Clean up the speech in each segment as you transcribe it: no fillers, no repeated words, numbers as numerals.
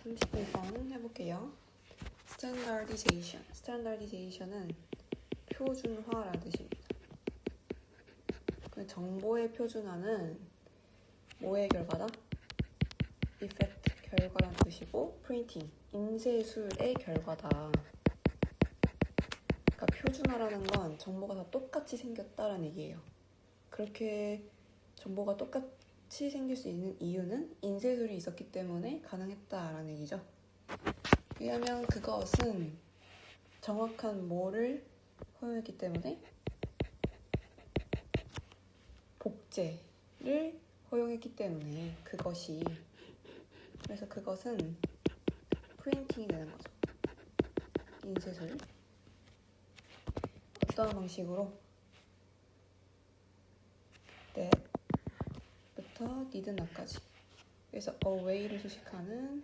31번 해볼게요. Standardization. Standardization은 표준화라는 뜻입니다. 그 정보의 표준화는 뭐의 결과다? Effect, 결과라는 뜻이고, Printing, 인쇄술의 결과다. 그러니까 표준화라는 건 정보가 다 똑같이 생겼다라는 얘기예요. 그렇게 정보가 똑같이 생길 수 있는 이유는 인쇄술이 있었기 때문에 가능했다라는 얘기죠. 왜냐하면 그것은 정확한 뭐를 허용했기 때문에 복제를 허용했기 때문에 그것이, 그래서 그것은 프린팅이 되는 거죠. 인쇄술. 어떠한 방식으로? that부터 need not까지. 그래서 away를 수식하는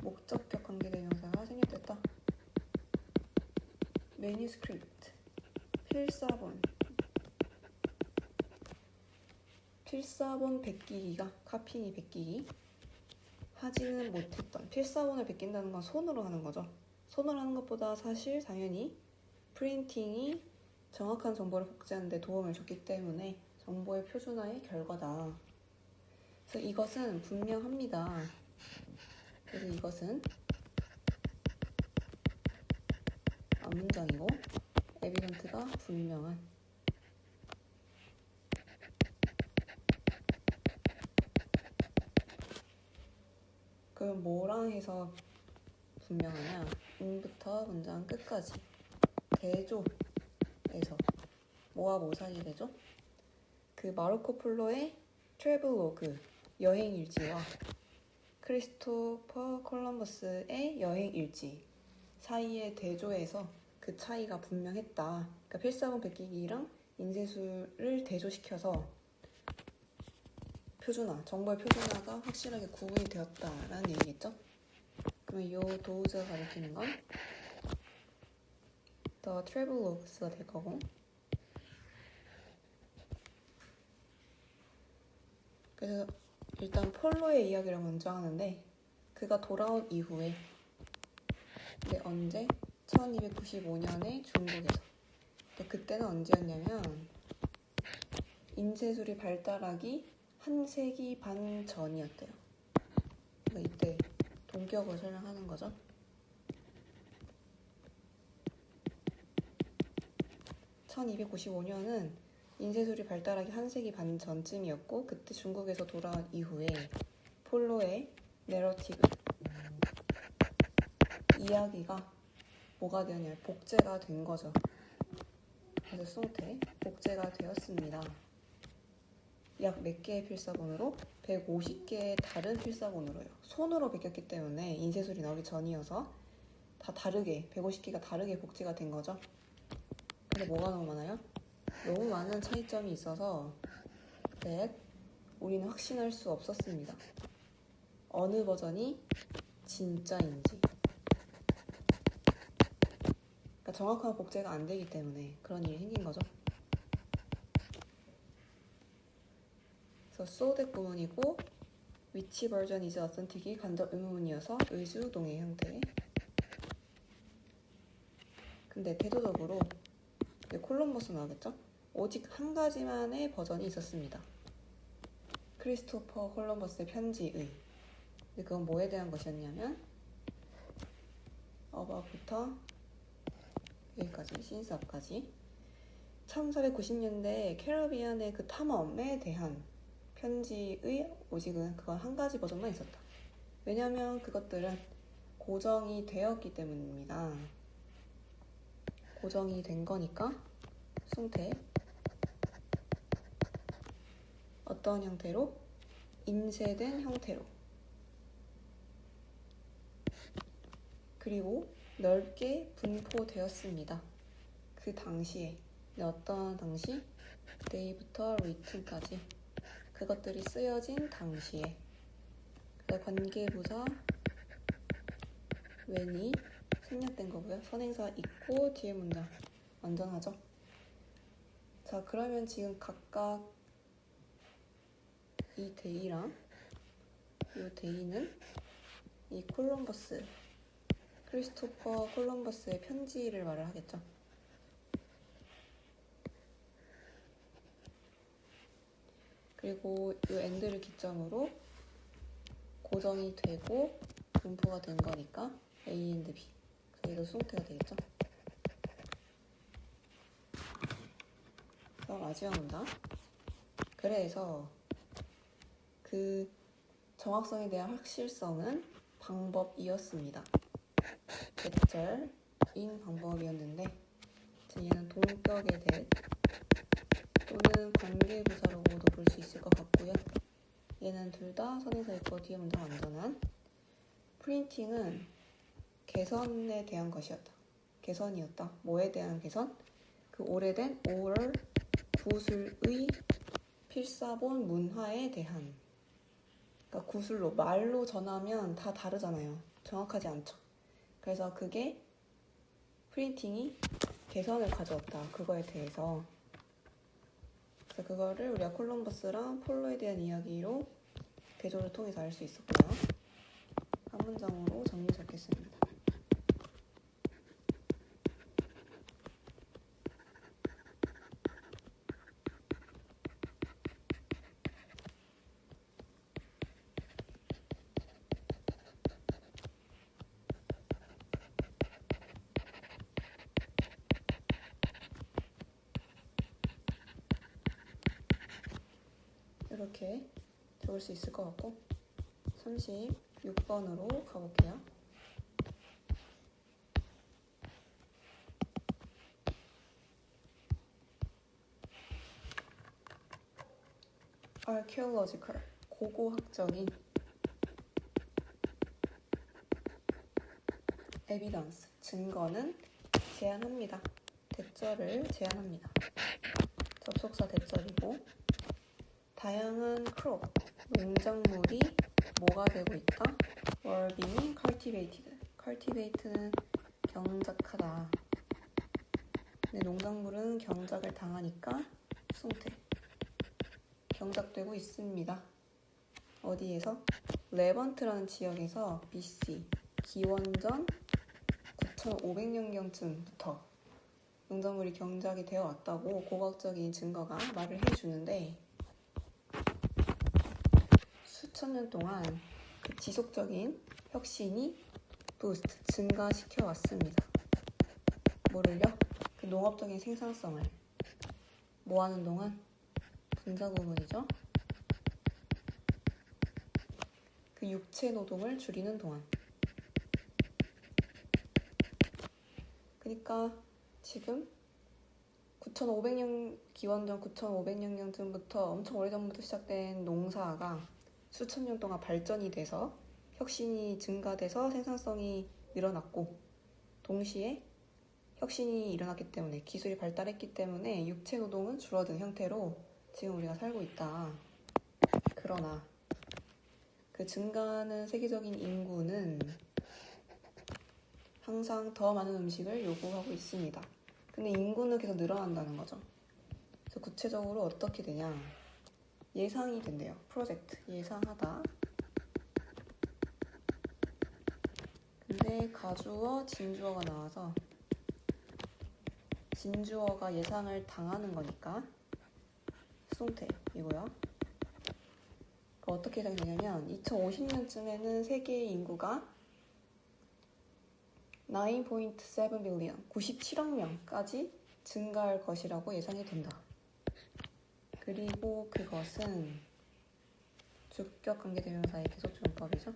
목적격 관계대명사가 생략됐다. manuscript, 필사본 베끼기가, 카피니 베끼기 하지는 못했던, 필사본을 베낀다는 건 손으로 하는 거죠. 손으로 하는 것보다 사실 당연히 프린팅이 정확한 정보를 복제하는 데 도움을 줬기 때문에 정보의 표준화의 결과다. 그래서 이것은 분명합니다. 그래서 이것은 문장이고 에비던트가 분명한. 그럼 뭐랑 해서 분명하냐? 인부터 문장 끝까지 대조에서 뭐와 뭐 사이에 되죠? 그 마르코 폴로의 트래블로그 여행일지와 크리스토퍼 콜럼버스의 여행일지 사이의 대조에서 그 차이가 분명했다. 그러니까 필사본 베끼기랑 인쇄술을 대조시켜서 표준화, 정보의 표준화가 확실하게 구분이 되었다라는 얘기겠죠? 그러면 이 도우즈가 가리키는 건 The Travelogues가 될 거고, 그래서 일단 폴로의 이야기를 먼저 하는데, 그가 돌아온 이후에, 근데 언제? 1295년에 중국에서. 근데 그때는 언제였냐면 인쇄술이 발달하기 한 세기 반 전이었대요. 그러니까 이때 동격을 설명하는 거죠. (1295년은) 인쇄술이 발달하기 한 세기 반 전쯤이었고, 그때 중국에서 돌아온 이후에 폴로의 내러티브, 이야기가 뭐가 되었냐면 복제가 된 거죠. 그래서 송태, 복제가 되었습니다. 약 몇 개의 필사본으로? 150개의 다른 필사본으로요. 손으로 베꼈기 때문에 인쇄술이 나오기 전이어서 다 다르게, 150개가 다르게 복제가 된 거죠. 근데 뭐가 너무 많아요? 너무 많은 차이점이 있어서 우리는 확신할 수 없었습니다. 어느 버전이 진짜인지. 그러니까 정확한 복제가 안 되기 때문에 그런 일이 생긴 거죠. 그래서 so that 구문이고 which version is authentic이 간접 의문문이어서 의주 동의 형태. 근데 대조적으로 콜럼버스 나오겠죠? 오직 한 가지만의 버전이 있었습니다. 크리스토퍼 콜럼버스의 편지의. 근데 그건 뭐에 대한 것이었냐면 about부터 여기까지, since 앞까지 1490년대 캐리비안의 그 탐험에 대한 편지의 오직은 그건 한 가지 버전만 있었다. 왜냐하면 그것들은 고정이 되었기 때문입니다. 고정이 된 거니까 숭태. 어떤 형태로? 인쇄된 형태로. 그리고 넓게 분포되었습니다. 그 당시에. 어떤 당시? day부터 written까지. 그것들이 쓰여진 당시에. 관계부사 when이 생략된 거고요. 선행사 있고 뒤에 문장 완전하죠. 자, 그러면 지금 각각 이 day랑 이 day는 이 콜럼버스, 크리스토퍼 콜럼버스의 편지를 말을 하겠죠. 그리고 이 엔드를 기점으로 고정이 되고 분포가 된 거니까 A and B. 그래서 이거 수동태가 되겠죠. 그래서 마지막 문장. 그래서 그 정확성에 대한 확실성은 방법이었습니다. 대절인 방법이었는데 얘는 동격의 대 또는 관계부사라고도 볼 수 있을 것 같고요. 얘는 둘 다 선행사 있고 뒤에 문장 완전한. 프린팅은 개선에 대한 것이었다. 개선이었다. 뭐에 대한 개선? 그 오래된 오럴 구술의 필사본 문화에 대한. 그러니까 구술로 말로 전하면 다 다르잖아요. 정확하지 않죠. 그래서 그게 프린팅이 개선을 가져왔다. 그거에 대해서. 그래서 그거를 우리가 콜럼버스랑 폴로에 대한 이야기로 대조를 통해서 알 수 있었고요. 한 문장으로 정리 잡겠습니다. 이렇게 적을 수 있을 것 같고 36번으로 가볼게요. archaeological, 고고학적인 evidence, 증거는 제한합니다. 대절을 제한합니다. 접속사 대절이고 다양한 crop, 농작물이 뭐가 되고 있다? were being cultivated. cultivate는 경작하다. 근데 농작물은 경작을 당하니까 수동태. 경작되고 있습니다. 어디에서? 레번트라는 지역에서 BC, 기원전 9500년경쯤부터 농작물이 경작이 되어 왔다고 고고학적인 증거가 말을 해주는데 수천 년 동안 그 지속적인 혁신이 부스트, 증가시켜 왔습니다. 뭐를요? 그 농업적인 생산성을 뭐 하는 동안? 분자 구분이죠. 그 육체 노동을 줄이는 동안. 그러니까 지금 9500년 기원전 9500년경쯤부터 엄청 오래전부터 시작된 농사가 수천 년 동안 발전이 돼서 혁신이 증가돼서 생산성이 늘어났고 동시에 혁신이 일어났기 때문에 기술이 발달했기 때문에 육체 노동은 줄어든 형태로 지금 우리가 살고 있다. 그러나 그 증가하는 세계적인 인구는 항상 더 많은 음식을 요구하고 있습니다. 근데 인구는 계속 늘어난다는 거죠. 그래서 구체적으로 어떻게 되냐? 예상이 된대요. 프로젝트, 예상하다. 근데 가주어, 진주어가 나와서 진주어가 예상을 당하는 거니까 수동태이고요. 어떻게 예상이 되냐면 2050년쯤에는 세계의 인구가 9.7 빌리언, 97억 명까지 증가할 것이라고 예상이 된다. 그리고 그것은 주격 관계대명사의 계속조용법이죠.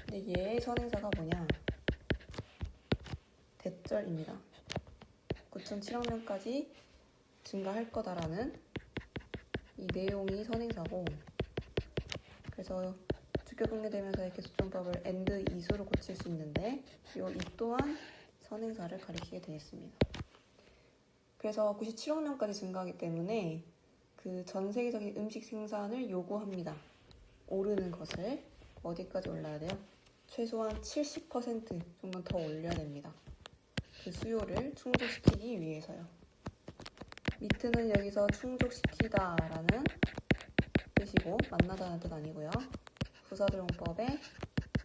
근데 얘의 선행사가 뭐냐? 대절입니다. 9,700억 명까지 증가할 거다라는 이 내용이 선행사고, 그래서 주격 관계대명사의 계속조용법을 and is로 고칠 수 있는데 이 또한 선행사를 가리키게 되겠습니다. 그래서 97억 명까지 증가하기 때문에 그 전 세계적인 음식 생산을 요구합니다. 오르는 것을 어디까지 올라야 돼요? 최소한 70% 정도 더 올려야 됩니다. 그 수요를 충족시키기 위해서요. 미트는 여기서 충족시키다라는 뜻이고 만나다는 뜻 아니고요. 부사조용법의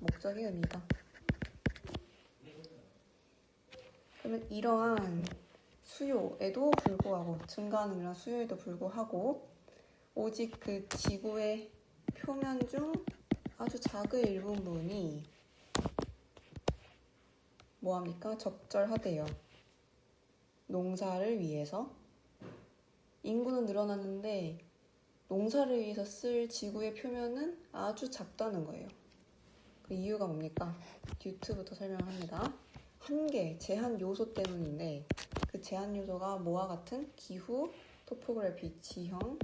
목적의 의미다. 그러면 이러한 수요에도 불구하고, 증가하는 이런 수요에도 불구하고 오직 그 지구의 표면 중 아주 작은 일부분이 뭐합니까? 적절하대요. 농사를 위해서. 인구는 늘어났는데 농사를 위해서 쓸 지구의 표면은 아주 작다는 거예요. 그 이유가 뭡니까? 듀트부터 설명합니다. 한계, 제한 요소 때문인데 그 제한 요소가 뭐와 같은 기후, 토포그래피, 지형,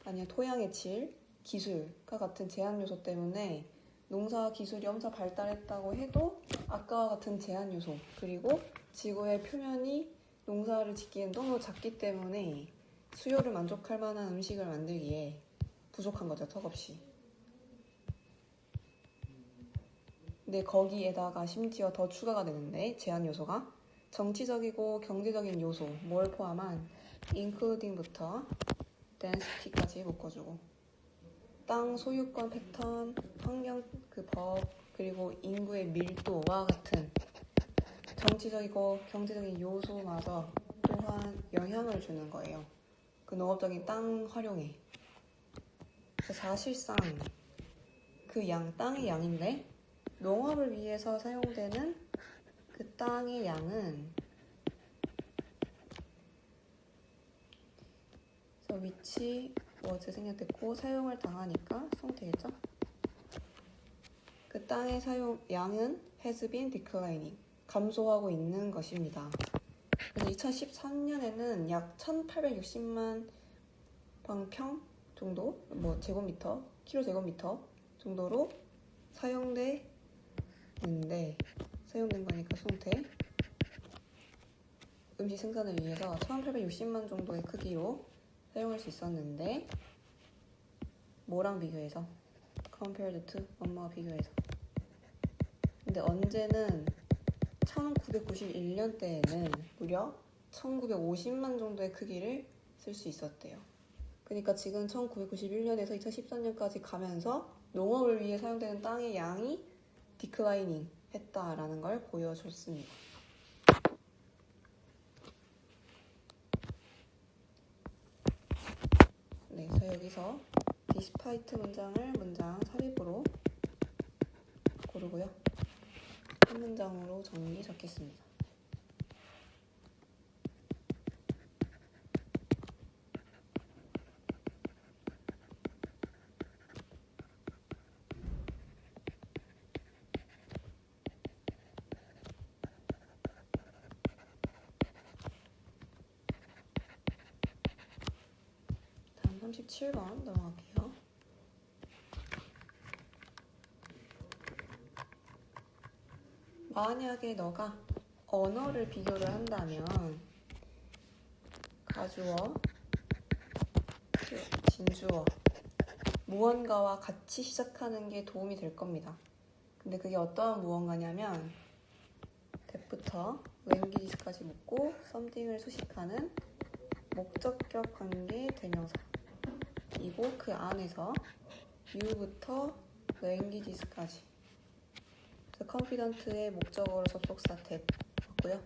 아니면 토양의 질, 기술과 같은 제한 요소 때문에 농사 기술이 엄청 발달했다고 해도 아까와 같은 제한 요소, 그리고 지구의 표면이 농사를 짓기엔 너무 작기 때문에 수요를 만족할 만한 음식을 만들기에 부족한 거죠, 턱없이. 근데 거기에다가 심지어 더 추가가 되는데, 제한 요소가 정치적이고 경제적인 요소, 뭘 포함한 including부터 density까지 묶어주고, 땅 소유권 패턴, 환경 그 법, 그리고 인구의 밀도와 같은 정치적이고 경제적인 요소마저 또한 영향을 주는 거예요. 그 농업적인 땅 활용에. 사실상 그 땅의 양인데 농업을 위해서 사용되는 그 땅의 양은 위치 was 생략됐고 사용을 당하니까 수동태겠죠? 그 땅의 사용 양은 has been declining, 감소하고 있는 것입니다. 그래서 2013년에는 약 1860만 방평 정도, 제곱미터, 킬로제곱미터 정도로 사용된 거니까 수동태. 음식 생산을 위해서 1860만 정도의 크기로 사용할 수 있었는데, 뭐랑 비교해서? compared to, 엄마와 비교해서. 근데 언제는 1991년대에는 무려 1950만 정도의 크기를 쓸 수 있었대요. 그러니까 지금 1991년에서 2013년까지 가면서 농업을 위해 사용되는 땅의 양이 디클라이닝 했다라는 걸 보여줬습니다. 네, 그래서 여기서 despite 문장을 문장 삽입으로 고르고요. 한 문장으로 정리 적겠습니다. 다음 37번 넘어갈게요. 만약에 너가 언어를 비교를 한다면 가주어, 진주어, 무언가와 같이 시작하는 게 도움이 될 겁니다. 근데 그게 어떠한 무언가냐면 that부터 languages까지 묶고 something을 수식하는 목적격 관계 대명사 이고, 그 안에서 you부터 languages까지 confident의 목적어로 접속사 that였고요.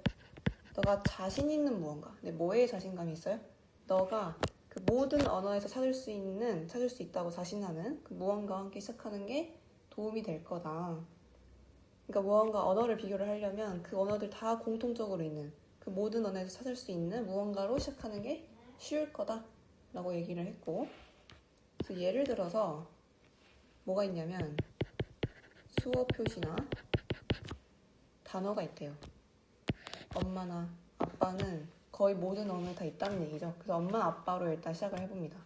너가 자신 있는 무언가. 근데 뭐에 자신감이 있어요? 너가 그 모든 언어에서 찾을 수 있다고 자신하는 그 무언가와 함께 시작하는 게 도움이 될 거다. 그러니까 무언가 언어를 비교를 하려면 그 언어들 다 공통적으로 있는 그 모든 언어에서 찾을 수 있는 무언가로 시작하는 게 쉬울 거다 라고 얘기를 했고, 그래서 예를 들어서 뭐가 있냐면 수어 표시나 단어가 있대요. 엄마나 아빠는 거의 모든 언어에 다 있다는 얘기죠. 그래서 엄마, 아빠로 일단 시작을 해봅니다.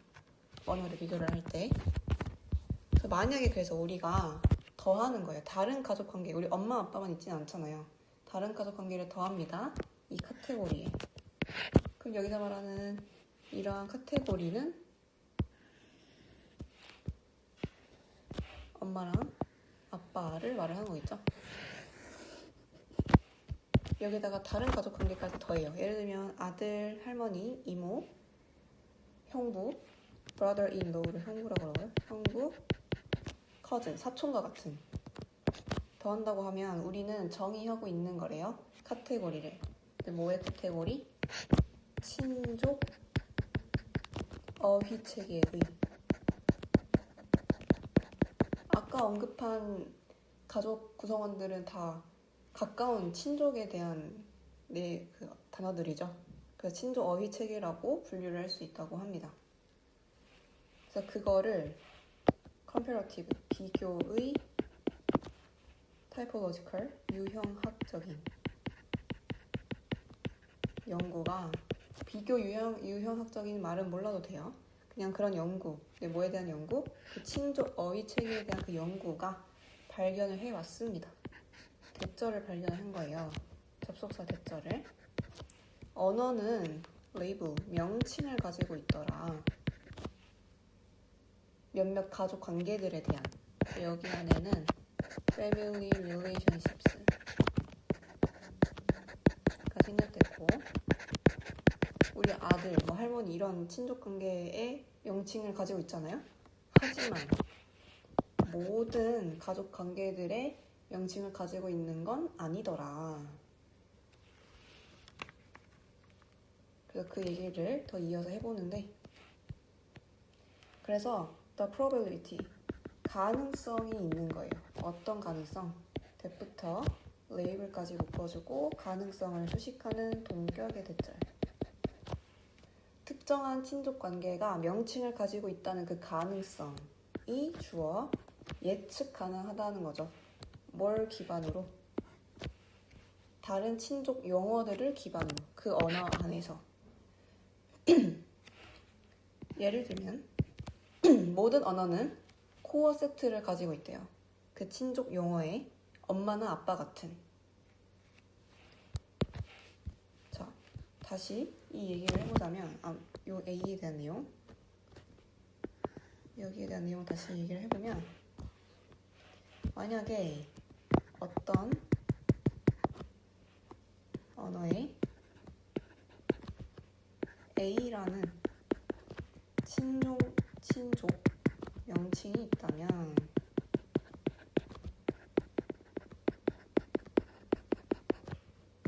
언어를 비교를 할 때. 그래서 만약에 그래서 우리가 더하는 거예요. 다른 가족 관계, 우리 엄마, 아빠만 있지는 않잖아요. 다른 가족 관계를 더합니다. 이 카테고리에. 그럼 여기서 말하는 이러한 카테고리는 엄마랑 아빠를 말을 하는 거겠죠. 여기다가 다른 가족 관계까지 더해요. 예를 들면 아들, 할머니, 이모, 형부, brother-in-law를 형부라고 그러고요. 형부, cousin, 사촌과 같은. 더한다고 하면 우리는 정의하고 있는 거래요. 카테고리를. 근데 뭐의 카테고리? 친족, 어휘체계의. 아까 언급한 가족 구성원들은 다 가까운 친족에 대한 그 단어들이죠. 그래서 친족 어휘체계라고 분류를 할 수 있다고 합니다. 그래서 그거를 comparative, 비교의 typological, 유형학적인 연구가 비교 유형학적인 말은 몰라도 돼요. 그냥 그런 연구, 뭐에 대한 연구? 그 친족 어휘 체계에 대한 그 연구가 발견을 해왔습니다. 대절을 발견한 거예요. 접속사 대절을. 언어는 레이블, 명칭을 가지고 있더라. 몇몇 가족 관계들에 대한. 여기 안에는 family relationships 가 생략됐고, 우리 아들, 할머니 이런 친족 관계의 명칭을 가지고 있잖아요. 하지만 모든 가족 관계들의 명칭을 가지고 있는 건 아니더라. 그래서 그 얘기를 더 이어서 해보는데, 그래서 the probability, 가능성이 있는 거예요. 어떤 가능성? that부터 레이블까지 묶어주고 가능성을 수식하는 동격의 대절. 특정한 친족 관계가 명칭을 가지고 있다는 그 가능성이 주어 예측 가능하다는 거죠. 뭘 기반으로? 다른 친족 용어들을 기반으로, 그 언어 안에서. 예를 들면 모든 언어는 코어 세트를 가지고 있대요. 그 친족 용어에 엄마나 아빠 같은. 자, 다시 이 얘기를 해보자면 요 A에 대한 내용, 여기에 대한 내용 다시 얘기를 해보면, 만약에 어떤 언어에 A라는 친족 명칭이 있다면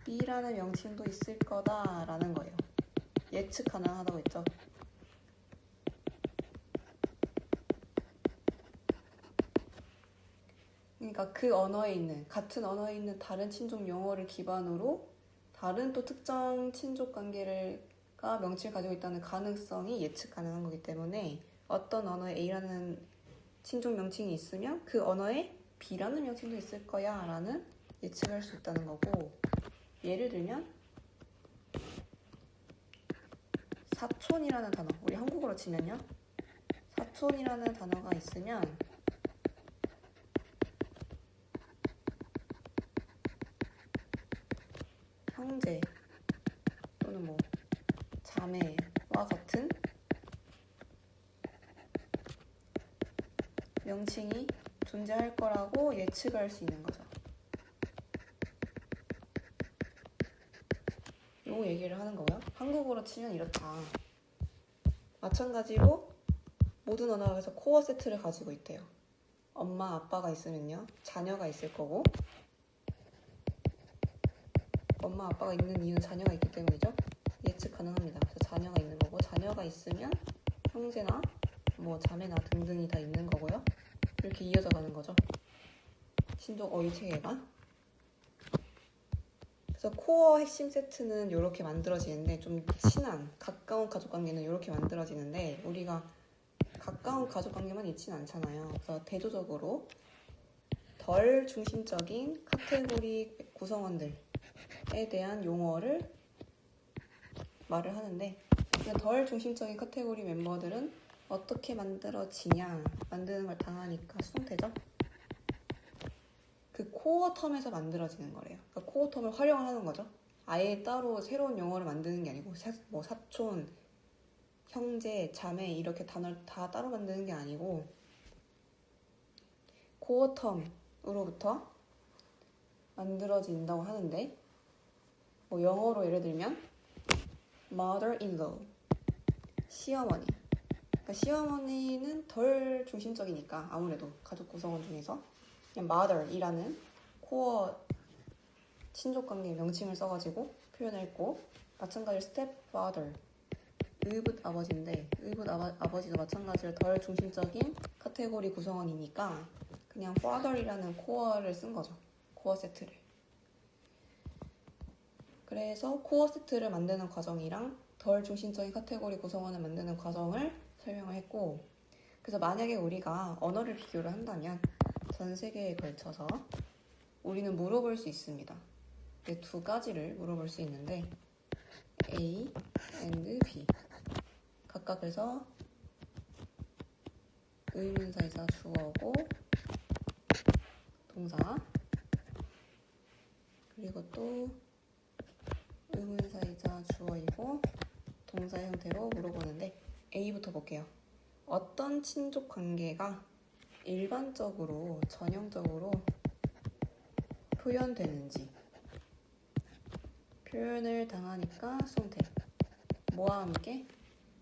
B라는 명칭도 있을 거다라는 거예요. 예측 가능하다고 했죠. 그러니까 그 언어에 있는, 같은 언어에 있는 다른 친족 용어를 기반으로 다른 또 특정 친족 관계가 명칭을 가지고 있다는 가능성이 예측 가능한 거기 때문에 어떤 언어에 A라는 친족 명칭이 있으면 그 언어에 B라는 명칭도 있을 거야 라는 예측을 할 수 있다는 거고, 예를 들면 사촌이라는 단어, 우리 한국어로 치면요, 사촌이라는 단어가 있으면 형제 또는 자매와 같은 명칭이 존재할 거라고 예측할 수 있는 거죠. 요 얘기를 하는 거고요. 한국어로 치면 이렇다. 마찬가지로 모든 언어에서 코어 세트를 가지고 있대요. 엄마, 아빠가 있으면요, 자녀가 있을 거고, 엄마, 아빠가 있는 이유는 자녀가 있기 때문이죠. 예측 가능합니다. 그래서 자녀가 있는 거고, 자녀가 있으면 형제나 자매나 등등이 다 있는 거고요. 이렇게 이어져 가는 거죠. 친족 어휘 체계가. 그래서 코어 핵심 세트는 이렇게 만들어지는데, 좀 친한, 가까운 가족관계는 이렇게 만들어지는데, 우리가 가까운 가족관계만 있지는 않잖아요. 그래서 대조적으로 덜 중심적인 카테고리 구성원들에 대한 용어를 말을 하는데, 덜 중심적인 카테고리 멤버들은 어떻게 만들어지냐, 만드는 걸 당하니까 수동태죠. 그 코어 텀에서 만들어지는 거래요. 그러니까 코어 텀을 활용을 하는 거죠. 아예 따로 새로운 용어를 만드는 게 아니고, 사촌, 형제, 자매 이렇게 단어를 다 따로 만드는 게 아니고, 코어 텀으로부터 만들어진다고 하는데, 영어로 예를 들면 mother-in-law, 시어머니, 그러니까 시어머니는 덜 중심적이니까 아무래도 가족 구성원 중에서 그냥 mother이라는 코어 친족관계 명칭을 써가지고 표현했고, 마찬가지로 stepfather 의붓 아버지인데 의붓 아버지도 마찬가지로 덜 중심적인 카테고리 구성원이니까 그냥 father이라는 코어를 쓴 거죠. 코어 세트를. 그래서 코어 세트를 만드는 과정이랑 덜 중심적인 카테고리 구성원을 만드는 과정을 설명을 했고, 그래서 만약에 우리가 언어를 비교를 한다면 전 세계에 걸쳐서 우리는 물어볼 수 있습니다. 두 가지를 물어볼 수 있는데 A and B 각각 그래서 의문사이사 주어고 동사, 그리고 또 의문사이자 주어이고 동사 형태로 물어보는데, A부터 볼게요. 어떤 친족 관계가 일반적으로 전형적으로 표현되는지. 표현을 당하니까 수동태 뭐와 함께?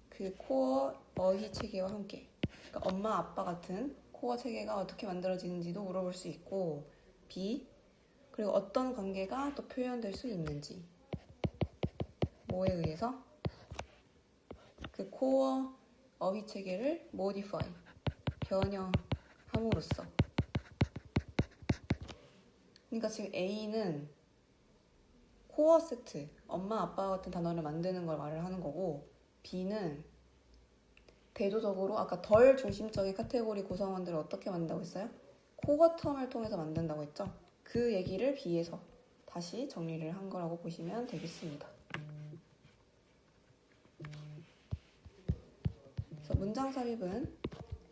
그 코어 어휘 체계와 함께. 그러니까 엄마 아빠 같은 코어 체계가 어떻게 만들어지는지도 물어볼 수 있고, B 그리고 어떤 관계가 또 표현될 수 있는지, 뭐에 의해서? 그 코어 어휘 체계를 modify 변형함으로써. 그러니까 지금 A는 코어 세트, 엄마 아빠 같은 단어를 만드는 걸 말을 하는 거고, B는 대조적으로 아까 덜 중심적인 카테고리 구성원들을 어떻게 만든다고 했어요? 코어 텀을 통해서 만든다고 했죠? 그 얘기를 B에서 다시 정리를 한 거라고 보시면 되겠습니다. 그래서 문장 삽입은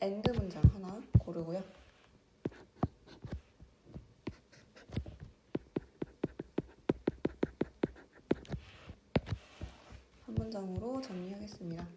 and 문장 하나 고르고요. 한 문장으로 정리하겠습니다.